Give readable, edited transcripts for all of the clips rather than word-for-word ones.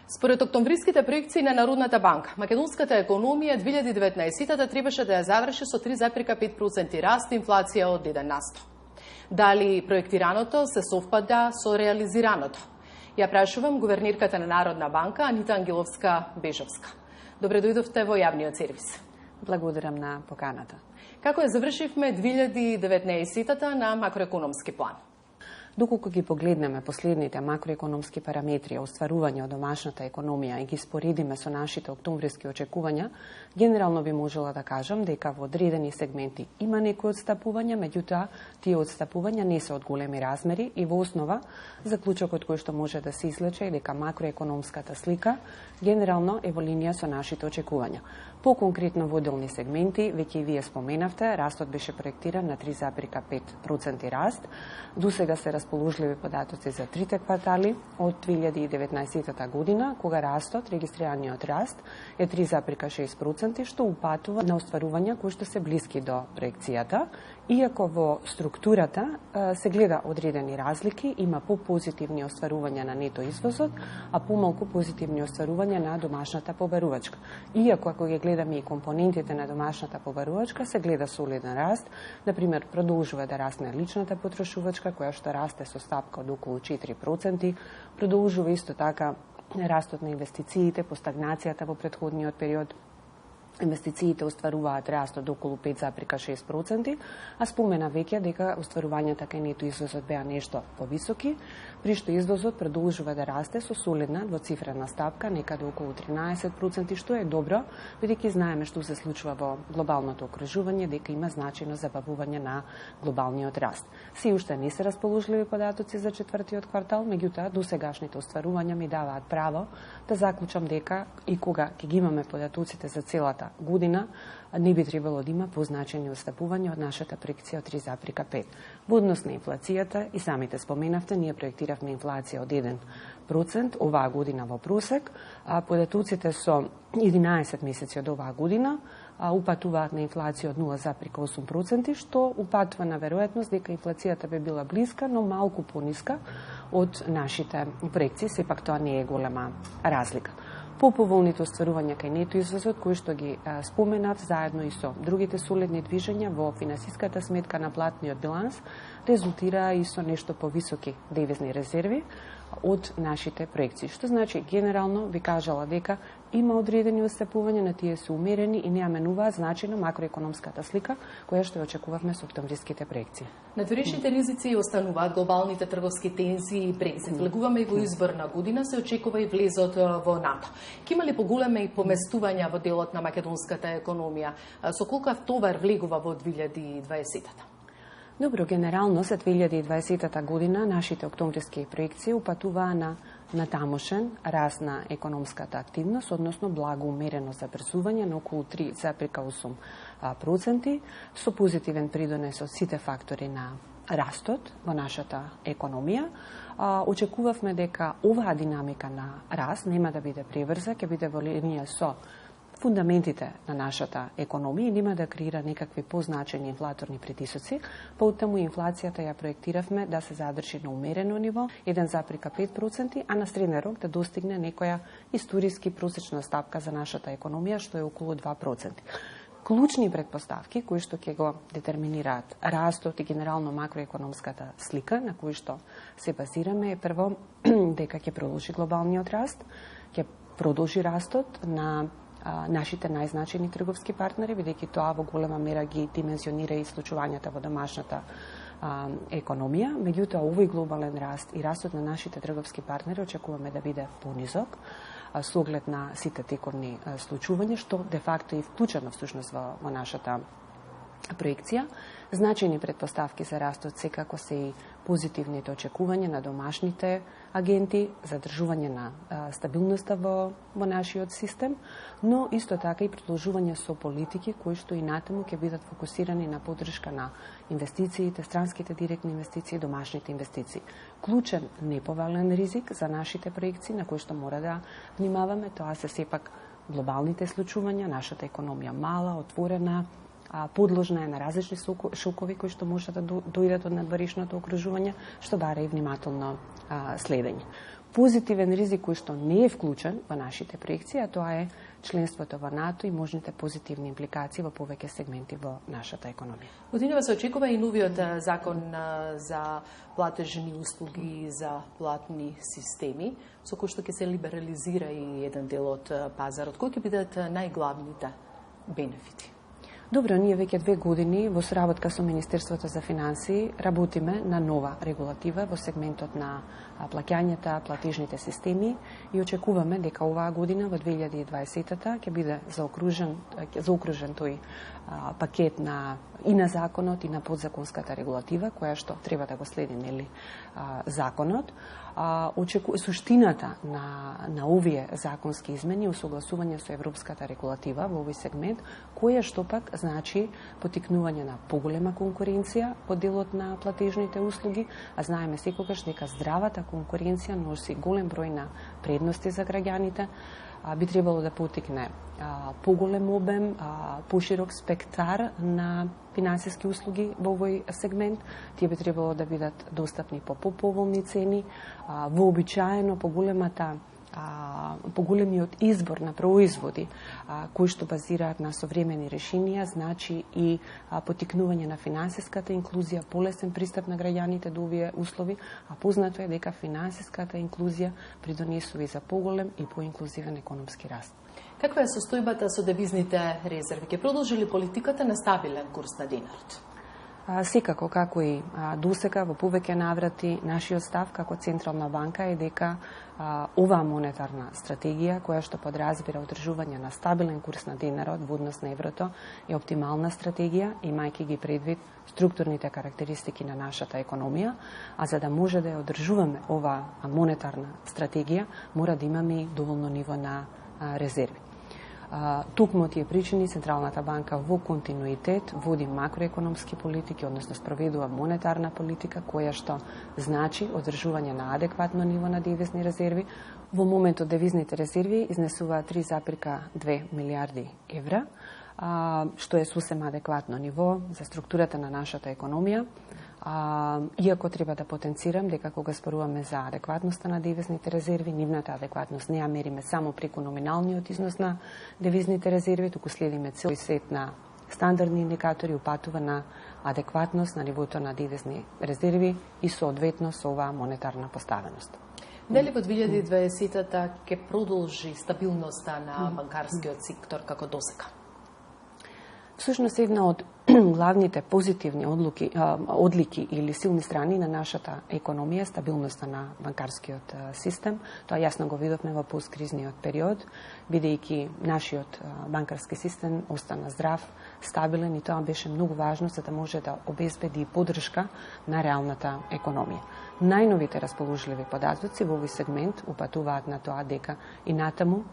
Според октомвриските проекции на Народната банка, македонската економија 2019 требаше да ја заврши со 3,5% раст, инфлација од 1%. Дали проектираното се совпада со реализираното? Ја прашувам гувернирката на Народна банка Анита Ангеловска-Бежовска. Добре дојдовте во јавниот сервис. Благодарам на поканата. Како ја завршивме 2019 на макроекономски план? Доколку ги погледнеме последните макроекономски параметри остварување од домашната економија и ги споредиме со нашите октомвриски очекувања, генерално би можела да кажам дека во одредени сегменти има некои отстапувања, меѓутоа тие отстапувања не се од големи размери и во основа заклучокот кој што може да се извлече е дека макроекономската слика генерално е во линија со нашите очекувања. По-конкретно во отделни сегменти, веќе и вие споменавте, растот беше проектиран на 3,5% раст. Досега се расположливи податоци за трите квартали од 2019 година, кога растот, регистрираниот раст, е 3,6%, што упатува на остварувања кои што се блиски до проекцијата, иако во структурата се гледа одредени разлики, има попозитивни остварувања на нето извозот, а помалку позитивни остварувања на домашната побарувачка. Иако ако ги гледаме и компонентите на домашната побарувачка, се гледа солиден раст. Например, продолжува да расне личната потрошувачка, која што расте со стапка од околу 4%, продолжува исто така растот на инвестициите по стагнацијата во претходниот период. Инвестициите остваруваат раст од околу 5,6%, а спомена веќе дека остварувањата кај нето извозот беа нешто повисоки, при што извозот продолжува да расте со солидна двоцифрена стапка, некаде околу 13%, што е добро, бидејќи знаеме што се случува во глобалното окружување, дека има значајно забавување на глобалниот раст. Се уште не се расположливи податоци за четвртиот квартал, меѓутоа досегашните остварувања ми даваат право да заклучам дека и кога ќе ги имаме податоците за целата година, не би требало да има позначени отстапувања од нашата проекција од 3,5. Во однос на инфлацијата, и самите споменавте, ние проектиравме инфлација од 1% оваа година во просек, а податоците со 11 месеци од оваа година упатуваат на инфлација од 0,8%, што упатува на веројатност дека инфлацијата би била блиска, но малку пониска од нашите проекции, сепак тоа не е голема разлика. Поповолните остварувања кај нето извозот, кои што ги споменав, заедно и со другите солидни движења во финансиската сметка на платниот биланс, резултира и со нешто повисоки девизни резерви од нашите проекции. Што значи, генерално би кажала дека има одредени отстапувања, на тие се умерени и не ја менуваат значајно макроекономската слика, која што ја очекувавме со октомвриските проекции. Надворешните ризици остануваат, глобалните трговски тензии и Брекзит. Влегуваме и во изборна година, се очекува и влезот во НАТО. Ке има ли поголеми поместувања во делот на македонската економија? Со колкав товар влегува во 2020-та? Добро, генерално за 2020 година нашите октомвриски проекции упатуваа на тамошен раст на економската активност, односно благо умерено забрзување на околу 3,8%, со позитивен придонес од сите фактори на растот во нашата економија. Очекувавме дека оваа динамика на раст нема да биде преврза, ќе биде во линија со фундаментите на нашата економија и нема да креира некакви позначени инфлаторни притисоци, поутаму инфлацијата ја проектиравме да се задржи на умерено ниво, 1,5%, а на среден рок да достигне некоја историски просечна стапка за нашата економија, што е околу 2%. Клучни предпоставки кои што ќе го детерминираат растот и генерално макроекономската слика на кои што се базираме е прво дека ќе продолжи глобалниот раст, ќе продолжи растот на нашите најзначајни трговски партнери, бидејќи тоа во голема мера ги димензионира и случувањата во домашната економија. Меѓутоа, овој глобален раст и растот на нашите трговски партнери очекуваме да биде понизок, со оглед на сите тековни случувања, што де факто е вклучено всушност во нашата проекција. Значајни предпоставки за растот секако се и позитивните очекувања на домашните агенти, задржување на стабилноста во нашиот систем, но исто така и продолжување со политики кои што и натаму ќе бидат фокусирани на поддршка на инвестициите, странските директни инвестиции, домашните инвестиции. Клучен неповален ризик за нашите проекции на кои што мора да внимаваме, тоа се сепак глобалните случувања, нашата економија мала, отворена, подложна е на различни шокови кои што може да дојдат од надворешното окружување, што бара и внимателно следење. позитивен ризик кој што не е вклучен во нашите проекции, а тоа е членството во НАТО и можните позитивни импликации во повеќе сегменти во нашата економија. Годинава се очекува и новиот закон за платежни услуги за платни системи, со кој што ќе се либерализира и еден дел од пазарот. Кои ќе бидат најглавните бенефити? Добро, ние веќе 2 години во соработка со Министерството за финансии работиме на нова регулатива во сегментот на плаќањата, платежните системи и очекуваме дека оваа година во 2020-та ќе биде заокружен тој пакет и на законот и на подзаконската регулатива која што треба да го следи законот. Суштината на овие законски измени усогласување со европската регулатива во овој сегмент, која што пак значи потикнување на поголема конкуренција во делот на платежните услуги, а знаеме секогаш дека здравата конкуренција носи голем број на предности за граѓаните, би требало да потикне поголем обем, поширок спектар на финансиски услуги во овој сегмент. Тие би требало да бидат достапни по поповолни цени, вообичаено поголемиот избор на производи кои што базираат на современи решенија, значи и потикнување на финансиската инклузија, полесен пристап на граѓаните до овие услови, а познато е дека финансиската инклузија придонесува и за поголем и поинклузивен економски раст. Каква е состојбата со девизните резерви? Ќе продолжи ли политиката на стабилен курс на динарот? Секако, како и досега во повеќе наврати, нашиот став како Централна банка е дека оваа монетарна стратегија, која што подразбира одржување на стабилен курс на динарот во однос на еврото, е оптимална стратегија, имајќи ги предвид структурните карактеристики на нашата економија, а за да може да ја одржуваме оваа монетарна стратегија, мора да имаме и доволно ниво на резерви. Токму тие причини Централната банка во континуитет води макроекономски политики, односно спроведува монетарна политика која што значи одржување на адекватно ниво на девизни резерви. Во моментот девизните резерви изнесуваат 3,2 милиарди евра, што е сосем адекватно ниво за структурата на нашата економија. Иако треба да потенцирам дека кога зборуваме за адекватноста на девизните резерви, нивната адекватност не ја мериме само преку номиналниот износ на девизните резерви, туку следиме цел сет на стандардни индикатори упатува на адекватност на нивото на девизни резерви и соодветно со оваа монетарна поставеност. Дали во 2020-та ќе продолжи стабилноста на банкарскиот сектор како досега? Всушност, една од главните позитивни одлики или силни страни на нашата економија е стабилноста на банкарскиот систем. Тоа јасно го видовме во посткризниот период, бидејќи нашиот банкарски систем остана здрав, стабилен и тоа беше многу важно за да може да обезбеди поддршка на реалната економија. Најновите расположливи податоци во овој сегмент упатуваат на тоа дека и натаму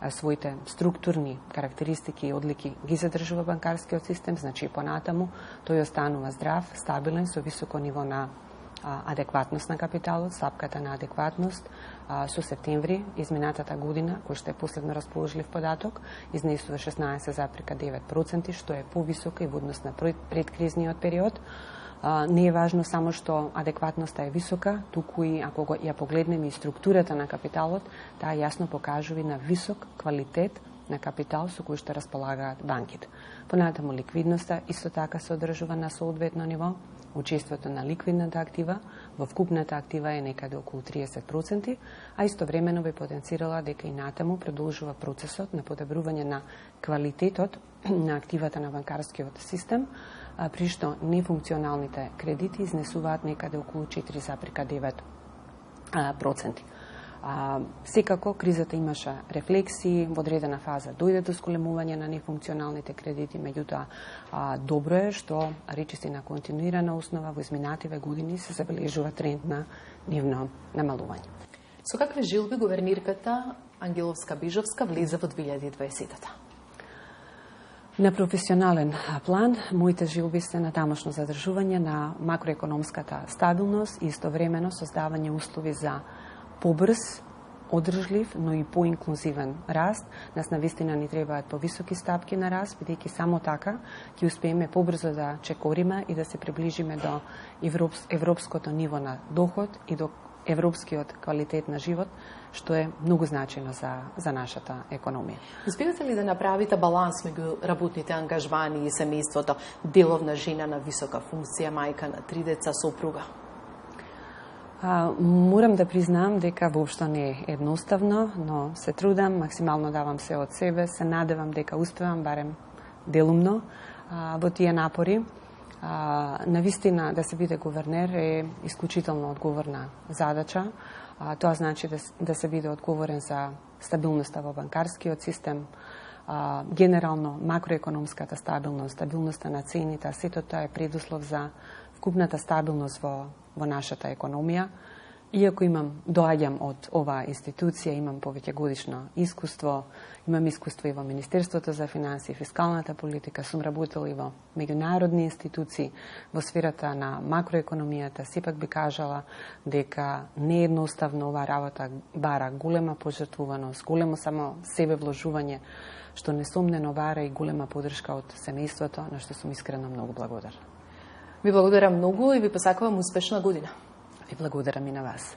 своите структурни карактеристики и одлики ги задржува банкарскиот систем, значи и понатаму тој останува здрав, стабилен, со високо ниво на адекватност на капиталот, стапката на адекватност со септември изминатата година, кој што е последно расположлив податок, изнесува 16,9%, што е повисока и во однос на предкризниот период. Не е важно само што адекватноста е висока, туку и ако ја погледнеме и структурата на капиталот, таа јасно покажува на висок квалитет на капитал со кој што располагаат банките. Понатаму ликвидноста исто така се одржува на соодветно ниво. Учеството на ликвидната актива во вкупната актива е некаде околу 30%, а истовремено би потенцирала дека и натаму продолжува процесот на подобрување на квалитетот на активата на банкарскиот систем, при што нефункционалните кредити изнесуваат некаде околу 4,9%. Секако, кризата имаше рефлексии, во одредена фаза дојде до сколемување на нефункционалните кредити, меѓутоа добро е што речиси на континуирана основа во изминативе години се забележува тренд на нивно намалување. Со какви жилби гувернирката Ангеловска-Бижовска влиза во 2020-та? На професионален план, моите жилби се на тамошно задржување на макроекономската стабилност и истовремено создавање услови за побрз, одржлив, но и поинклузивен раст. Нас навистина ни требаат повисоки стапки на раст, бидејќи само така ќе успееме побрзо да чекориме и да се приближиме до европското ниво на доход и до европскиот квалитет на живот, што е многу значено за нашата економија. Успевате ли да направите баланс меѓу работните ангажмани и семејството, деловна жена на висока функција, мајка на 3 деца, сопруга? Морам да признам дека воопшто не е едноставно, но се трудам, максимално давам се од себе, се надевам дека успевам барем делумно во тие напори. Навистина да се биде гувернер е исклучително одговорна задача. Тоа значи да се биде одговорен за стабилноста во банкарскиот систем, генерално макроекономската стабилност, стабилноста на цените, а сето тоа е предуслов за вкупната стабилност во нашата економија. Иако доаѓам од оваа институција, имам повеќе годишно искуство, имам искуство и во Министерството за финансии, фискалната политика, сум работил и во меѓународни институции, во сферата на макроекономијата, сепак би кажала дека не едноставно оваа работа бара голема пожртвуваност, големо само себе вложување, што несомнено бара и голема поддршка од семејството, на што сум искрено многу благодарна. Ви благодарам многу и ви посакувам успешна година. И благодарам и на вас.